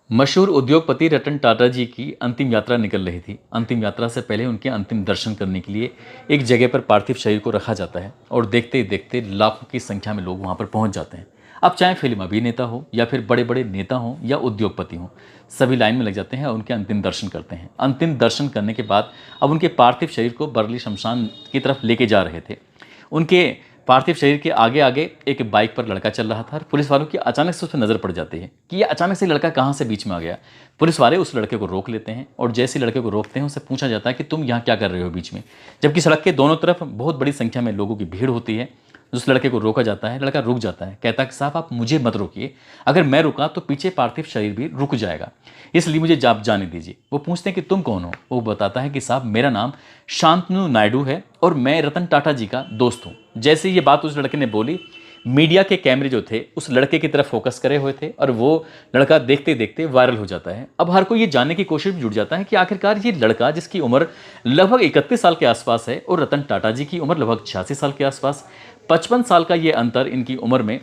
मशहूर उद्योगपति रतन टाटा जी की अंतिम यात्रा निकल रही थी। अंतिम यात्रा से पहले उनके अंतिम दर्शन करने के लिए एक जगह पर पार्थिव शरीर को रखा जाता है और देखते ही देखते लाखों की संख्या में लोग वहां पर पहुंच जाते हैं। अब चाहे फिल्म अभिनेता हो या फिर बड़े बड़े नेता हों या उद्योगपति हों, सभी लाइन में लग जाते हैं और उनके अंतिम दर्शन करते हैं। अंतिम दर्शन करने के बाद अब उनके पार्थिव शरीर को बरली शमशान की तरफ लेके जा रहे थे। उनके पार्थिव शरीर के आगे आगे एक बाइक पर लड़का चल रहा था और पुलिस वालों की अचानक से उस पर नजर पड़ जाती है कि ये अचानक से लड़का कहाँ से बीच में आ गया। पुलिस वाले उस लड़के को रोक लेते हैं और जैसे लड़के को रोकते हैं उससे पूछा जाता है कि तुम यहाँ क्या कर रहे हो बीच में, जबकि सड़क के दोनों तरफ बहुत बड़ी संख्या में लोगों की भीड़ होती है। उस लड़के को रोका जाता है, लड़का रुक जाता है, कहता है कि साहब आप मुझे मत रोकिए, अगर मैं रुका तो पीछे पार्थिव शरीर भी रुक जाएगा, इसलिए मुझे आप जाने दीजिए। वो पूछते हैं कि तुम कौन हो। वो बताता है कि साहब मेरा नाम शांतनु नायडू है और मैं रतन टाटा जी का दोस्त हूँ। जैसे ये बात उस लड़के ने बोली, मीडिया के कैमरे जो थे उस लड़के की तरफ फोकस करे हुए थे और वो लड़का देखते देखते वायरल हो जाता है। अब हर कोई ये जानने की कोशिश में जुट जाता है कि आखिरकार ये लड़का जिसकी उम्र लगभग 31 साल के आसपास है और रतन टाटा जी की उम्र लगभग 86 साल के आसपास, 55 साल का ये अंतर इनकी उम्र में,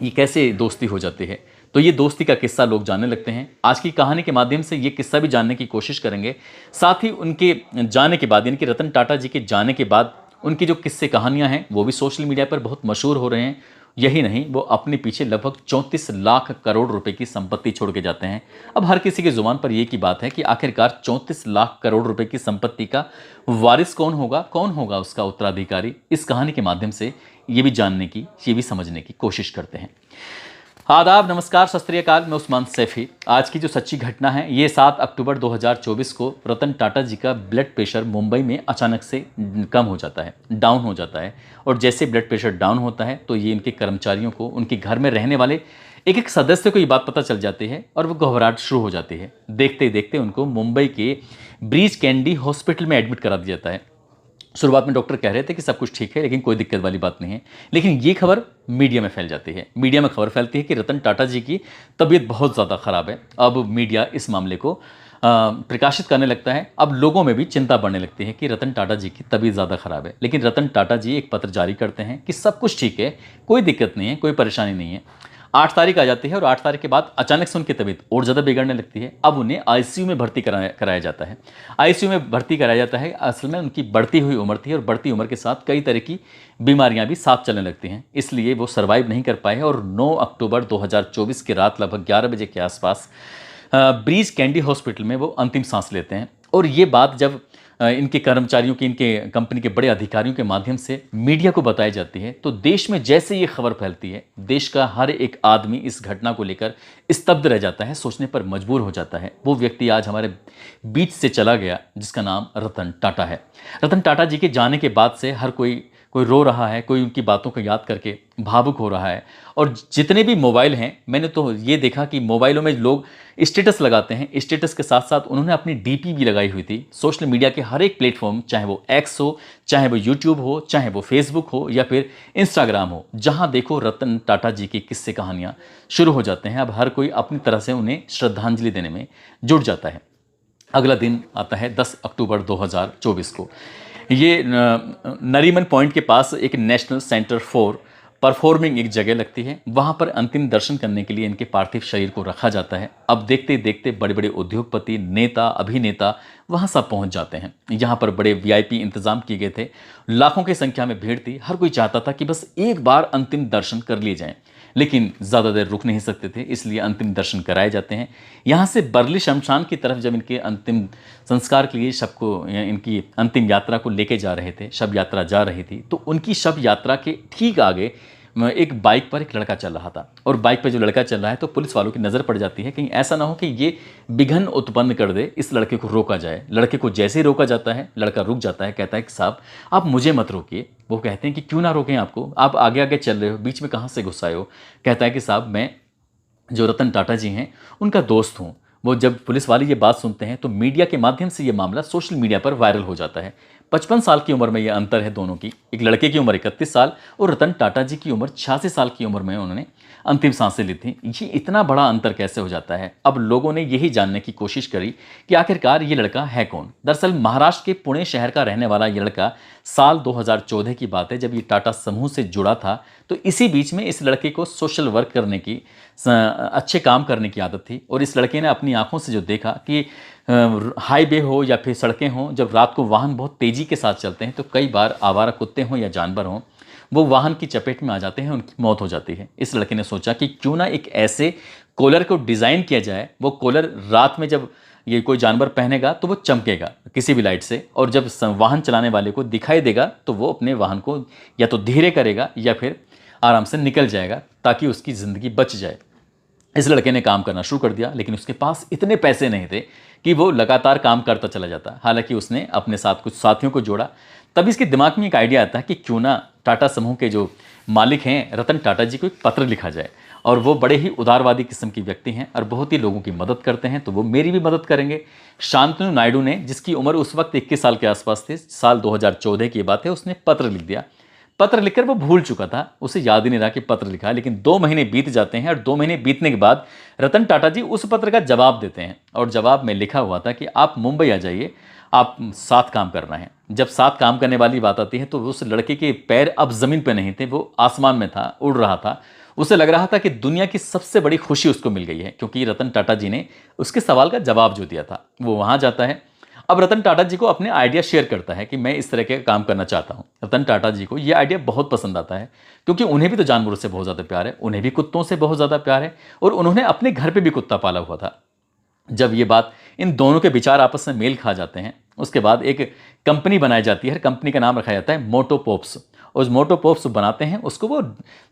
ये कैसे दोस्ती हो जाती है। तो ये दोस्ती का किस्सा लोग जानने लगते हैं। आज की कहानी के माध्यम से ये किस्सा भी जानने की कोशिश करेंगे। साथ ही उनके जाने के बाद, यानी कि रतन टाटा जी के जाने के बाद उनकी जो किस्से कहानियां हैं वो भी सोशल मीडिया पर बहुत मशहूर हो रहे हैं। यही नहीं, वो अपने पीछे लगभग 34 लाख करोड़ रुपए की संपत्ति छोड़ के जाते हैं। अब हर किसी की जुबान पर यह की बात है कि आखिरकार 34 लाख करोड़ रुपए की संपत्ति का वारिस कौन होगा उसका उत्तराधिकारी। इस कहानी के माध्यम से ये भी जानने की, ये भी समझने की कोशिश करते हैं। आदाब, नमस्कार, सत श्री अकाल। मैं उस्मान सैफी। आज की जो सच्ची घटना है, ये 7 अक्टूबर 2024 को रतन टाटा जी का ब्लड प्रेशर मुंबई में अचानक से कम हो जाता है, डाउन हो जाता है। और जैसे ब्लड प्रेशर डाउन होता है तो ये इनके कर्मचारियों को, उनके घर में रहने वाले एक एक सदस्य को ये बात पता चल जाती है और वो घबराहट शुरू हो जाती है। देखते ही देखते उनको मुंबई के ब्रीच कैंडी हॉस्पिटल में एडमिट करा दिया जाता है। शुरुआत में डॉक्टर कह रहे थे कि सब कुछ ठीक है, लेकिन कोई दिक्कत वाली बात नहीं है। लेकिन ये खबर मीडिया में फैल जाती है। मीडिया में खबर फैलती है कि रतन टाटा जी की तबीयत बहुत ज़्यादा ख़राब है। अब मीडिया इस मामले को प्रकाशित करने लगता है। अब लोगों में भी चिंता बढ़ने लगती है कि रतन टाटा जी की तबीयत ज़्यादा ख़राब है। लेकिन रतन टाटा जी एक पत्र जारी करते हैं कि सब कुछ ठीक है, कोई दिक्कत नहीं है, कोई परेशानी नहीं है। 8 तारीख आ जाती है और 8 तारीख के बाद अचानक से उनकी तबीयत और ज़्यादा बिगड़ने लगती है। अब उन्हें आईसीयू में भर्ती कराया जाता है। आईसीयू में भर्ती कराया जाता है। असल में उनकी बढ़ती हुई उम्र थी और बढ़ती उम्र के साथ कई तरह की बीमारियां भी साथ चलने लगती हैं, इसलिए वो सर्वाइव नहीं कर पाए और 9 अक्टूबर 2024 की रात लगभग 11 बजे के आसपास ब्रीच कैंडी हॉस्पिटल में वो अंतिम सांस लेते हैं। और ये बात जब इनके कर्मचारियों की, इनके कंपनी के बड़े अधिकारियों के माध्यम से मीडिया को बताई जाती है तो देश में जैसे ये खबर फैलती है, देश का हर एक आदमी इस घटना को लेकर स्तब्ध रह जाता है, सोचने पर मजबूर हो जाता है। वो व्यक्ति आज हमारे बीच से चला गया जिसका नाम रतन टाटा है। रतन टाटा जी के जाने के बाद से हर कोई रो रहा है, कोई उनकी बातों को याद करके भावुक हो रहा है। और जितने भी मोबाइल हैं, मैंने तो ये देखा कि मोबाइलों में लोग स्टेटस लगाते हैं। स्टेटस के साथ साथ उन्होंने अपनी डीपी भी लगाई हुई थी। सोशल मीडिया के हर एक प्लेटफॉर्म, चाहे वो एक्स हो, चाहे वो यूट्यूब हो, चाहे वो फेसबुक हो या फिर इंस्टाग्राम हो, जहां देखो रतन टाटा जी की किस्से कहानियां शुरू हो जाते हैं। अब हर कोई अपनी तरह से उन्हें श्रद्धांजलि देने में जुट जाता है। अगला दिन आता है 10 अक्टूबर 2024 को। ये नरीमन पॉइंट के पास एक नेशनल सेंटर फॉर परफॉर्मिंग एक जगह लगती है। वहां पर अंतिम दर्शन करने के लिए इनके पार्थिव शरीर को रखा जाता है। अब देखते ही देखते बड़े बड़े उद्योगपति, नेता, अभिनेता वहां सब पहुंच जाते हैं। यहाँ पर बड़े वीआईपी इंतजाम किए गए थे। लाखों की संख्या में भीड़ थी। हर कोई चाहता था कि बस एक बार अंतिम दर्शन कर लिए जाएं, लेकिन ज़्यादा देर रुक नहीं सकते थे, इसलिए अंतिम दर्शन कराए जाते हैं। यहाँ से बरली शमशान की तरफ जब इनके अंतिम संस्कार के लिए शव को, इनकी अंतिम यात्रा को लेके जा रहे थे, शव यात्रा जा रही थी, तो उनकी शव यात्रा के ठीक आगे एक बाइक पर एक लड़का चल रहा था। और बाइक पर जो लड़का चल रहा है तो पुलिस वालों की नज़र पड़ जाती है, कहीं ऐसा ना हो कि ये विघ्न उत्पन्न कर दे, इस लड़के को रोका जाए। लड़के को जैसे ही रोका जाता है, लड़का रुक जाता है, कहता है कि साहब आप मुझे मत रोकिए। वो कहते हैं कि क्यों ना रोकें आपको, आप आगे आगे चल रहे हो, बीच में कहाँ से घुस आए हो। कहता है कि साहब मैं जो रतन टाटा जी हैं उनका दोस्त हूँ। वो जब पुलिस वाले ये बात सुनते हैं तो मीडिया के माध्यम से ये मामला सोशल मीडिया पर वायरल हो जाता है। 55 साल की उम्र में ये अंतर है दोनों की। एक लड़के की उम्र 31 साल और रतन टाटा जी की उम्र 86 साल की उम्र में उन्होंने अंतिम सांसें ली थी। ये इतना बड़ा अंतर कैसे हो जाता है? अब लोगों ने यही जानने की कोशिश करी कि आखिरकार ये लड़का है कौन। दरअसल महाराष्ट्र के पुणे शहर का रहने वाला ये लड़का साल 2014 की बात है, जब ये टाटा समूह से जुड़ा था। तो इसी बीच में इस लड़के को सोशल वर्क करने की, अच्छे काम करने की आदत थी। और इस लड़के ने अपनी आंखों से जो देखा कि हाईवे हो या फिर सड़कें हों, जब रात को वाहन बहुत तेज़ी के साथ चलते हैं तो कई बार आवारा कुत्ते हों या जानवर हों, वो वाहन की चपेट में आ जाते हैं, उनकी मौत हो जाती है। इस लड़के ने सोचा कि क्यों ना एक ऐसे कॉलर को डिज़ाइन किया जाए, वो कॉलर रात में जब ये कोई जानवर पहनेगा तो वो चमकेगा किसी भी लाइट से, और जब वाहन चलाने वाले को दिखाई देगा तो वो अपने वाहन को या तो धीरे करेगा या फिर आराम से निकल जाएगा, ताकि उसकी ज़िंदगी बच जाए। इस लड़के ने काम करना शुरू कर दिया, लेकिन उसके पास इतने पैसे नहीं थे कि वो लगातार काम करता चला जाता। हालांकि उसने अपने साथ कुछ साथियों को जोड़ा। तभी इसके दिमाग में एक आइडिया आता है कि क्यों ना टाटा समूह के जो मालिक हैं रतन टाटा जी को एक पत्र लिखा जाए। और वो बड़े ही उदारवादी किस्म की व्यक्ति हैं और बहुत ही लोगों की मदद करते हैं, तो वो मेरी भी मदद करेंगे। शांतनु नायडू ने, जिसकी उम्र उस वक्त 21 साल के आसपास थी, साल 2014 की बात है, उसने पत्र लिख दिया। पत्र लिखकर वो भूल चुका था, उसे याद ही नहीं रहा कि पत्र लिखा है। लेकिन 2 महीने बीत जाते हैं और 2 महीने बीतने के बाद रतन टाटा जी उस पत्र का जवाब देते हैं। और जवाब में लिखा हुआ था कि आप मुंबई आ जाइए, आप साथ काम करना है। जब साथ काम करने वाली बात आती है तो उस लड़के के पैर अब जमीन पर नहीं थे, वो आसमान में था, उड़ रहा था। उसे लग रहा था कि दुनिया की सबसे बड़ी खुशी उसको मिल गई है, क्योंकि रतन टाटा जी ने उसके सवाल का जवाब जो दिया था। वो वहां जाता है। अब रतन टाटा जी को अपने आइडिया शेयर करता है कि मैं इस तरह के काम करना चाहता हूं। रतन टाटा जी को यह आइडिया बहुत पसंद आता है, क्योंकि उन्हें भी तो जानवरों से बहुत ज़्यादा प्यार है, उन्हें भी कुत्तों से बहुत ज़्यादा प्यार है, और उन्होंने अपने घर पे भी कुत्ता पाला हुआ था। जब ये बात, इन दोनों के विचार आपस में मेल खा जाते हैं, उसके बाद एक कंपनी बनाई जाती है। कंपनी का नाम रखा जाता है मोटो पॉप्स। उस मोटो पॉप्स बनाते हैं, उसको वो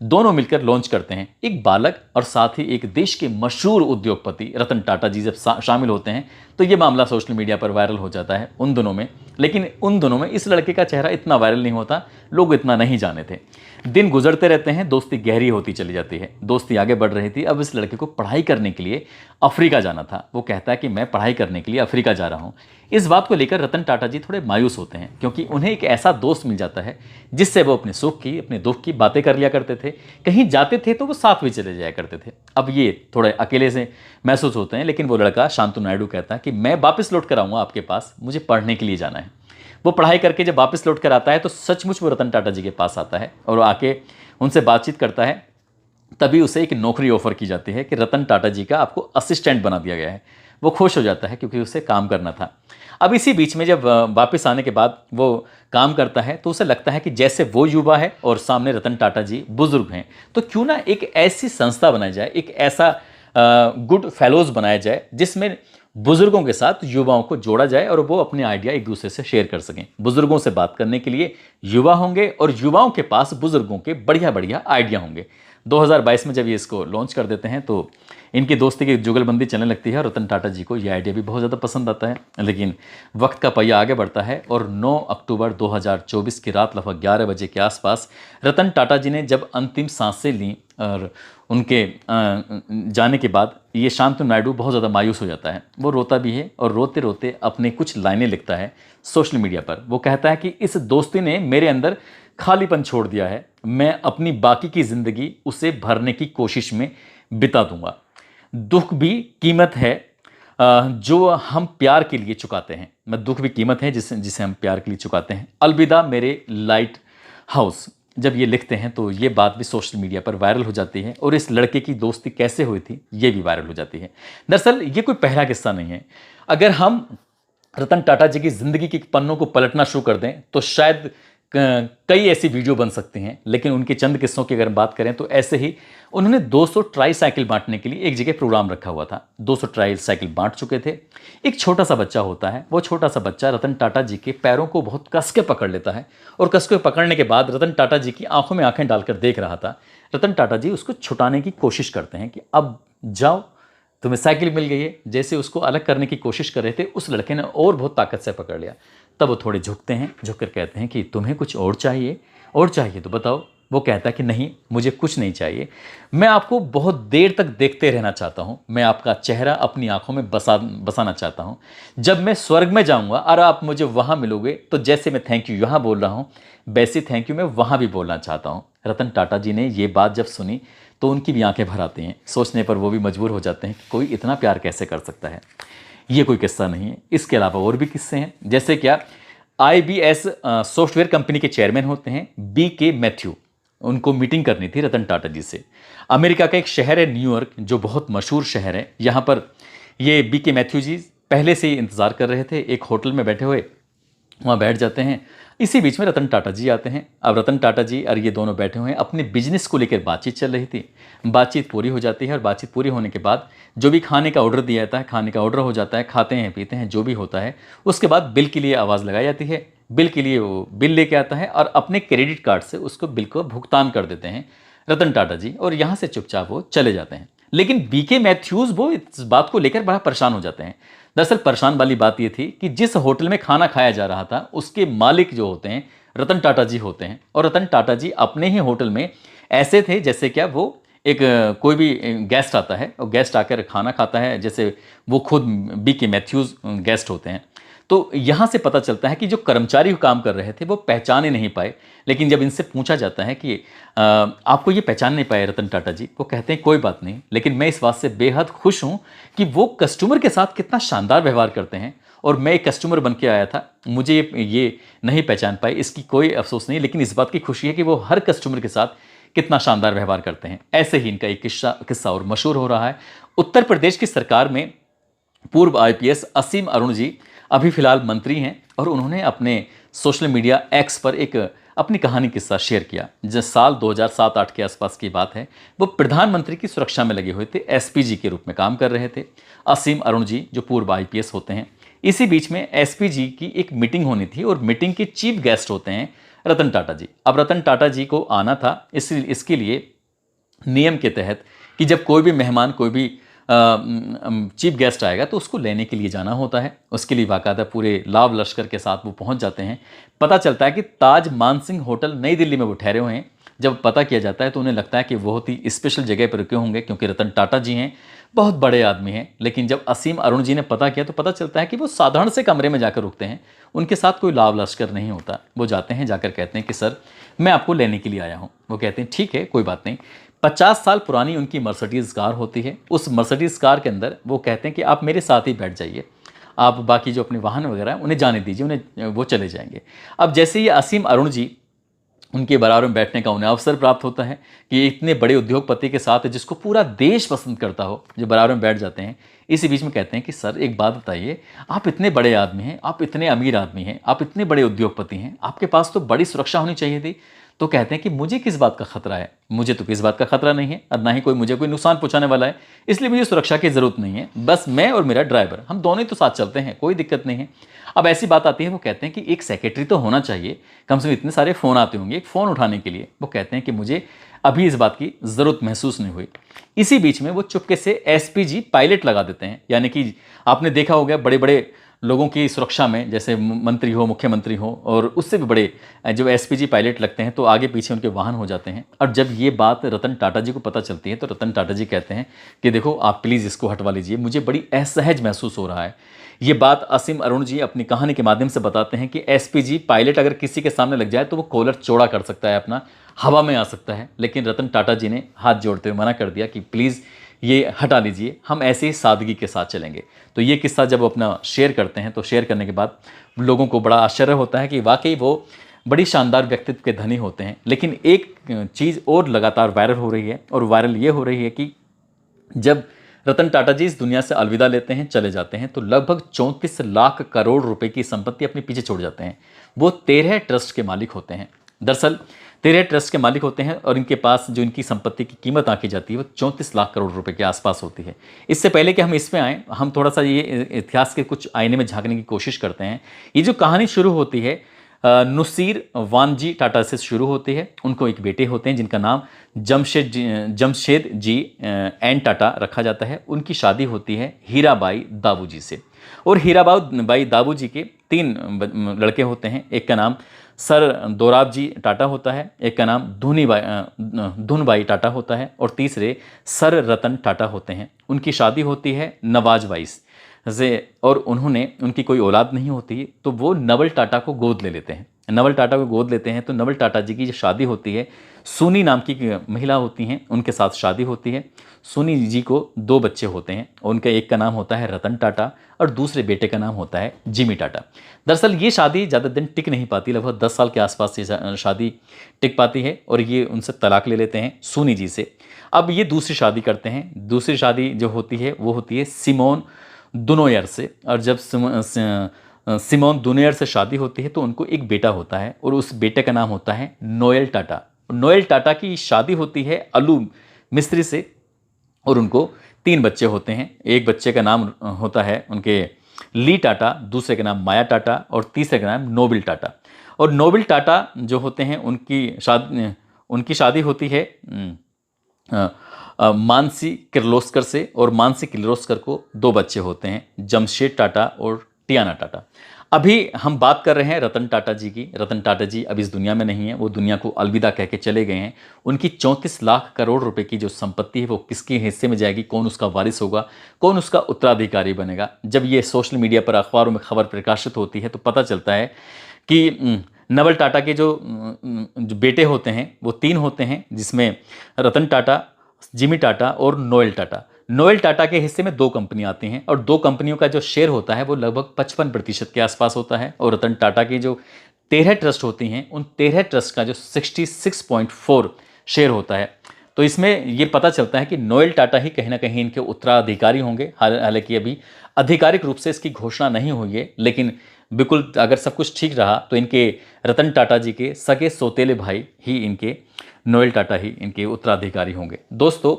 दोनों मिलकर लॉन्च करते हैं। एक बालक और साथ ही एक देश के मशहूर उद्योगपति रतन टाटा जी जब शामिल होते हैं तो ये मामला सोशल मीडिया पर वायरल हो जाता है उन दोनों में। लेकिन उन दोनों में इस लड़के का चेहरा इतना वायरल नहीं होता, लोग इतना नहीं जाने थे। दिन गुजरते रहते हैं, दोस्ती गहरी होती चली जाती है, दोस्ती आगे बढ़ रही थी। अब इस लड़के को पढ़ाई करने के लिए अफ्रीका जाना था। वो कहता है कि मैं पढ़ाई करने के लिए अफ्रीका जा रहा हूँ। इस बात को लेकर रतन टाटा जी थोड़े मायूस होते हैं, क्योंकि उन्हें एक ऐसा दोस्त मिल जाता है जिससे वो अपने सुख की, अपने दुख की बातें कर लिया करते थे। कहीं जाते थे तो वो साथ भी चले जाया करते थे। अब ये थोड़े अकेले से महसूस होते हैं, लेकिन वो लड़का शांतनु नायडू कहता है कि मैं वापस लौट कर आऊँगा आपके पास, मुझे पढ़ने के लिए जाना है। वो पढ़ाई करके जब वापस लौट कर आता है तो सचमुच वो रतन टाटा जी के पास आता है और आके उनसे बातचीत करता है। तभी उसे एक नौकरी ऑफर की जाती है कि रतन टाटा जी का आपको असिस्टेंट बना दिया गया है। वो खुश हो जाता है, क्योंकि उसे काम करना था। अब इसी बीच में जब वापस आने के बाद वो काम करता है तो उसे लगता है कि जैसे वो युवा है और सामने रतन टाटा जी बुजुर्ग हैं, तो क्यों ना एक ऐसी संस्था बनाई जाए, एक ऐसा गुड फेलोज बनाया जाए जिसमें बुजुर्गों के साथ युवाओं को जोड़ा जाए और वो अपने आइडिया एक दूसरे से शेयर कर सकें। बुजुर्गों से बात करने के लिए युवा होंगे और युवाओं के पास बुजुर्गों के बढ़िया बढ़िया आइडिया होंगे। 2022 में जब ये इसको लॉन्च कर देते हैं तो इनकी दोस्ती की जुगलबंदी चलने लगती है। रतन टाटा जी को ये आइडिया भी बहुत ज़्यादा पसंद आता है। लेकिन वक्त का पहिया आगे बढ़ता है और 9 अक्टूबर 2024 की रात लगभग 11 बजे के आसपास रतन टाटा जी ने जब अंतिम सांसें लीं और उनके जाने के बाद ये शांतनु नायडू बहुत ज़्यादा मायूस हो जाता है। वो रोता भी है और रोते रोते अपने कुछ लाइनें लिखता है सोशल मीडिया पर। वो कहता है कि इस दोस्ती ने मेरे अंदर खालीपन छोड़ दिया है, मैं अपनी बाकी की ज़िंदगी उसे भरने की कोशिश में बिता दूंगा। दुख भी कीमत है जो हम प्यार के लिए चुकाते हैं। मैं दुख भी कीमत है जिसे हम प्यार के लिए चुकाते हैं। अलविदा मेरे लाइट हाउस। जब ये लिखते हैं तो ये बात भी सोशल मीडिया पर वायरल हो जाती है और इस लड़के की दोस्ती कैसे हुई थी ये भी वायरल हो जाती है। दरअसल ये कोई पहला किस्सा नहीं है। अगर हम रतन टाटा जी की ज़िंदगी के पन्नों को पलटना शुरू कर दें तो शायद कई ऐसी वीडियो बन सकती हैं। लेकिन उनके चंद किस्सों की अगर बात करें तो ऐसे ही उन्होंने 200 ट्राई साइकिल बांटने के लिए एक जगह प्रोग्राम रखा हुआ था। 200 ट्राई साइकिल बांट चुके थे। एक छोटा सा बच्चा होता है, वो छोटा सा बच्चा रतन टाटा जी के पैरों को बहुत कस के पकड़ लेता है और कस के पकड़ने के बाद रतन टाटा जी की आंखों में आंखें डालकर देख रहा था। रतन टाटा जी उसको छुटाने की कोशिश करते हैं कि अब जाओ, तुम्हें साइकिल मिल गई है। जैसे उसको अलग करने की कोशिश कर रहे थे, उस लड़के ने और बहुत ताकत से पकड़ लिया। तब वो थोड़े झुकते हैं, झुककर कहते हैं कि तुम्हें कुछ और चाहिए, और चाहिए तो बताओ। वो कहता है कि नहीं, मुझे कुछ नहीं चाहिए, मैं आपको बहुत देर तक देखते रहना चाहता हूँ, मैं आपका चेहरा अपनी आंखों में बसाना चाहता हूँ। जब मैं स्वर्ग में जाऊँगा और आप मुझे वहाँ मिलोगे तो जैसे मैं थैंक यू यहाँ बोल रहा हूँ वैसे थैंक यू मैं वहाँ भी बोलना चाहता हूँ। रतन टाटा जी ने ये बात जब सुनी तो उनकी भी आंखें भर आती हैं। सोचने पर वो भी मजबूर हो जाते हैं कि कोई इतना प्यार कैसे कर सकता है। ये कोई किस्सा नहीं है, इसके अलावा और भी किस्से हैं। जैसे क्या, IBS सॉफ्टवेयर कंपनी के चेयरमैन होते हैं BK मैथ्यू। उनको मीटिंग करनी थी रतन टाटा जी से। अमेरिका का एक शहर है न्यूयॉर्क, जो बहुत मशहूर शहर है। यहाँ पर ये BK मैथ्यू जी पहले से ही इंतज़ार कर रहे थे, एक होटल में बैठे हुए, वहाँ बैठ जाते हैं। इसी बीच में रतन टाटा जी आते हैं। अब रतन टाटा जी और ये दोनों बैठे हुए हैं, अपने बिजनेस को लेकर बातचीत चल रही थी। बातचीत पूरी हो जाती है और बातचीत पूरी होने के बाद जो भी खाने का ऑर्डर दिया जाता है, खाने का ऑर्डर हो जाता है, खाते हैं पीते हैं जो भी होता है। उसके बाद बिल के लिए आवाज़ लगाई जाती है। बिल के लिए वो बिल लेके आता है और अपने क्रेडिट कार्ड से उसको बिल को भुगतान कर देते हैं रतन टाटा जी, और यहाँ से चुपचाप वो चले जाते हैं। लेकिन BK मैथ्यूज़ वो इस बात को लेकर बड़ा परेशान हो जाते हैं। दरअसल परेशान वाली बात ये थी कि जिस होटल में खाना खाया जा रहा था, उसके मालिक जो होते हैं रतन टाटा जी होते हैं। और रतन टाटा जी अपने ही होटल में ऐसे थे जैसे क्या वो एक कोई भी गेस्ट आता है और गेस्ट आकर खाना खाता है, जैसे वो खुद BK मैथ्यूज़ गेस्ट होते हैं। तो यहाँ से पता चलता है कि जो कर्मचारी काम कर रहे थे वो पहचान ही नहीं पाए। लेकिन जब इनसे पूछा जाता है कि आपको ये पहचान नहीं पाए रतन टाटा जी, वो कहते हैं कोई बात नहीं, लेकिन मैं इस बात से बेहद खुश हूँ कि वो कस्टमर के साथ कितना शानदार व्यवहार करते हैं, और मैं एक कस्टमर बन के आया था, मुझे ये नहीं पहचान पाए, इसकी कोई अफसोस नहीं, लेकिन इस बात की खुशी है कि वो हर कस्टमर के साथ कितना शानदार व्यवहार करते हैं। ऐसे ही इनका एक किस्सा और मशहूर हो रहा है। उत्तर प्रदेश की सरकार में पूर्व IPS असीम अरुण जी अभी फिलहाल मंत्री हैं, और उन्होंने अपने सोशल मीडिया X पर एक अपनी कहानी किस्सा शेयर किया। जिस साल 2007-8 के आसपास की बात है, वो प्रधानमंत्री की सुरक्षा में लगे हुए थे, SPG के रूप में काम कर रहे थे असीम अरुण जी, जो पूर्व IPS होते हैं। इसी बीच में SPG की एक मीटिंग होनी थी, और मीटिंग के चीफ गेस्ट होते हैं रतन टाटा जी। अब रतन टाटा जी को आना था, इसके लिए नियम के तहत कि जब कोई भी मेहमान, कोई भी चीफ गेस्ट आएगा तो उसको लेने के लिए जाना होता है। उसके लिए बाकायदा पूरे लाव लश्कर के साथ वो पहुंच जाते हैं। पता चलता है कि ताज मानसिंह होटल नई दिल्ली में वो ठहरे हुए हैं। जब पता किया जाता है तो उन्हें लगता है कि बहुत ही स्पेशल जगह पर रुके होंगे, क्योंकि रतन टाटा जी हैं, बहुत बड़े आदमी हैं। लेकिन जब असीम अरुण जी ने पता किया तो पता चलता है कि वो साधारण से कमरे में जाकर रुकते हैं, उनके साथ कोई लाव लश्कर नहीं होता। वो जाते हैं, जाकर कहते हैं कि सर मैं आपको लेने के लिए आया हूँ। वो कहते हैं ठीक है कोई बात नहीं। 50 साल पुरानी उनकी मर्सिडीज़ कार होती है। उस मर्सिडीज़ कार के अंदर वो कहते हैं कि आप मेरे साथ ही बैठ जाइए, आप बाकी जो अपने वाहन वगैरह हैं उन्हें जाने दीजिए, उन्हें वो चले जाएंगे। अब जैसे ही असीम अरुण जी उनके बराबर में बैठने का उन्हें अवसर प्राप्त होता है कि इतने बड़े उद्योगपति के साथ जिसको पूरा देश पसंद करता हो, जो बराबर में बैठ जाते हैं। इसी बीच में कहते हैं कि सर एक बात बताइए, आप इतने बड़े आदमी हैं, आप इतने अमीर आदमी हैं, आप इतने बड़े उद्योगपति हैं, आपके पास तो बड़ी सुरक्षा होनी चाहिए थी। तो कहते हैं कि मुझे किस बात का खतरा है, मुझे तो किस बात का खतरा नहीं है, और ना ही मुझे कोई नुकसान पहुंचाने वाला है, इसलिए मुझे सुरक्षा की जरूरत नहीं है। बस मैं और मेरा ड्राइवर, हम दोनों ही तो साथ चलते हैं, कोई दिक्कत नहीं है। अब ऐसी बात आती है, वो कहते हैं कि एक सेक्रेटरी तो होना चाहिए, कम से कम इतने सारे फ़ोन आते होंगे, एक फ़ोन उठाने के लिए। वो कहते हैं कि मुझे अभी इस बात की ज़रूरत महसूस नहीं हुई। इसी बीच में वो चुपके से SPG पायलट लगा देते हैं। यानी कि आपने देखा होगा बड़े बड़े लोगों की सुरक्षा में, जैसे मंत्री हो, मुख्यमंत्री हो, और उससे भी बड़े जो SPG पायलट लगते हैं तो आगे पीछे उनके वाहन हो जाते हैं। और जब ये बात रतन टाटा जी को पता चलती है तो रतन टाटा जी कहते हैं कि देखो आप प्लीज़ इसको हटवा लीजिए, मुझे बड़ी असहज महसूस हो रहा है। ये बात असीम अरुण जी अपनी कहानी के माध्यम से बताते हैं कि SPG पायलट अगर किसी के सामने लग जाए तो वो कॉलर चौड़ा कर सकता है, अपना हवा में आ सकता है। लेकिन रतन टाटा जी ने हाथ जोड़ते हुए मना कर दिया कि प्लीज़ ये हटा लीजिए, हम ऐसे ही सादगी के साथ चलेंगे। तो ये किस्सा जब वो अपना शेयर करते हैं तो शेयर करने के बाद लोगों को बड़ा आश्चर्य होता है कि वाकई वो बड़ी शानदार व्यक्तित्व के धनी होते हैं। लेकिन एक चीज़ और लगातार वायरल हो रही है, और वायरल ये हो रही है कि जब रतन टाटा जी इस दुनिया से अलविदा लेते हैं, चले जाते हैं, तो लगभग 34 लाख करोड़ रुपए की संपत्ति अपने पीछे छोड़ जाते हैं। वो 13 ट्रस्ट के मालिक होते हैं। दरअसल 13 ट्रस्ट के मालिक होते हैं, और इनके पास जो इनकी संपत्ति की कीमत आंकी जाती है वो 34 लाख करोड़ रुपए के आसपास होती है। इससे पहले कि हम इसमें आएँ, हम थोड़ा सा ये इतिहास के कुछ आईने में झांकने की कोशिश करते हैं। ये जो कहानी शुरू होती है नुसीर वानजी टाटा से शुरू होती है। उनको एक बेटे होते हैं जिनका नाम जमशेद जी एन टाटा रखा जाता है। उनकी शादी होती है हीराबाई दाबू जी से, और हीराबाई दाबू जी के 3 लड़के होते हैं। एक का नाम सर दोराब जी टाटा होता है, एक का नाम धुनबाई टाटा होता है, और तीसरे सर रतन टाटा होते हैं। उनकी शादी होती है नवाज बाई से, और उनकी कोई औलाद नहीं होती, तो वो नवल टाटा को गोद ले लेते हैं। नवल टाटा को गोद लेते हैं तो नवल टाटा जी की जो शादी होती है, सुनी नाम की महिला होती हैं, उनके साथ शादी होती है। सुनी जी को 2 बच्चे होते हैं, उनका एक का नाम होता है रतन टाटा और दूसरे बेटे का नाम होता है जिमी टाटा। दरअसल ये शादी ज़्यादा दिन टिक नहीं पाती, लगभग 10 साल के आसपास ये शादी टिक पाती है और ये उनसे तलाक ले लेते हैं सुनी जी से। अब ये दूसरी शादी करते हैं। दूसरी शादी जो होती है वो होती है सिमोन दुनोयर से, और जब सिमोन दुनोयर से शादी होती है तो उनको एक बेटा होता है और उस बेटे का नाम होता है नोएल टाटा। नोएल टाटा की शादी होती है अलू मिस्त्री से और उनको 3 बच्चे होते हैं। एक बच्चे का नाम होता है उनके ली टाटा, दूसरे का नाम माया टाटा और तीसरे का नाम नोबिल टाटा। और नोबिल टाटा जो होते हैं उनकी शादी होती है मानसी किर्लोस्कर से, और मानसी किर्लोस्कर को 2 बच्चे होते हैं, जमशेद टाटा और टियाना टाटा। अभी हम बात कर रहे हैं रतन टाटा जी की। रतन टाटा जी अब इस दुनिया में नहीं है, वो दुनिया को अलविदा कह के चले गए हैं। उनकी 34 लाख करोड़ रुपए की जो संपत्ति है वो किसके हिस्से में जाएगी, कौन उसका वारिस होगा, कौन उसका उत्तराधिकारी बनेगा। जब ये सोशल मीडिया पर, अखबारों में खबर प्रकाशित होती है तो पता चलता है कि नवल टाटा के जो बेटे होते हैं वो 3 होते हैं, जिसमें रतन टाटा, जिमी टाटा और नोएल टाटा। नोएल टाटा के हिस्से में 2 कंपनी आती हैं और 2 कंपनियों का जो शेयर होता है वो लगभग 55% के आसपास होता है। और रतन टाटा की जो 13 ट्रस्ट होती हैं, उन 13 ट्रस्ट का जो 66.4 शेयर होता है। तो इसमें ये पता चलता है कि नोएल टाटा ही कहीं ना कहीं इनके उत्तराधिकारी होंगे। हालांकि अभी आधिकारिक रूप से इसकी घोषणा नहीं हुई है, लेकिन बिल्कुल अगर सब कुछ ठीक रहा तो इनके रतन टाटा जी के सगे सौतेले भाई ही इनके नोएल टाटा ही इनके उत्तराधिकारी होंगे। दोस्तों,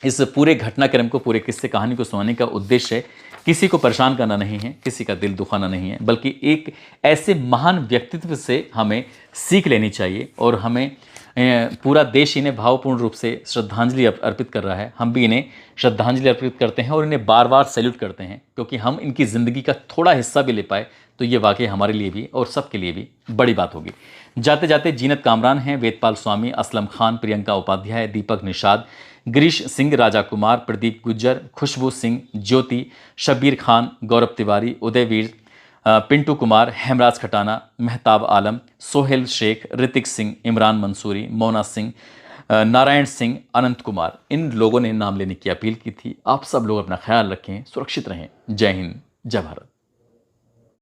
इस पूरे घटनाक्रम को, पूरे किस्से कहानी को सुनाने का उद्देश्य किसी को परेशान करना नहीं है, किसी का दिल दुखाना नहीं है, बल्कि एक ऐसे महान व्यक्तित्व से हमें सीख लेनी चाहिए। और हमें पूरा देश इन्हें भावपूर्ण रूप से श्रद्धांजलि अर्पित कर रहा है। हम भी इन्हें श्रद्धांजलि अर्पित करते हैं और इन्हें बार बार सैल्यूट करते हैं, क्योंकि हम इनकी ज़िंदगी का थोड़ा हिस्सा भी ले पाए तो ये वाकई हमारे लिए भी और सबके लिए भी बड़ी बात होगी। जाते जाते जीनत कामरान हैं, वेदपाल स्वामी, असलम खान, प्रियंका उपाध्याय, दीपक निषाद, गिरीश सिंह, राजा कुमार, प्रदीप गुज्जर, खुशबू सिंह, ज्योति, शब्बीर खान, गौरव तिवारी, उदयवीर, पिंटू कुमार, हेमराज खटाना, मेहताब आलम, सोहेल शेख, ऋतिक सिंह, इमरान मंसूरी, मोना सिंह, नारायण सिंह, अनंत कुमार, इन लोगों ने नाम लेने की अपील की थी। आप सब लोग अपना ख्याल रखें, सुरक्षित रहें। जय हिंद, जय भारत।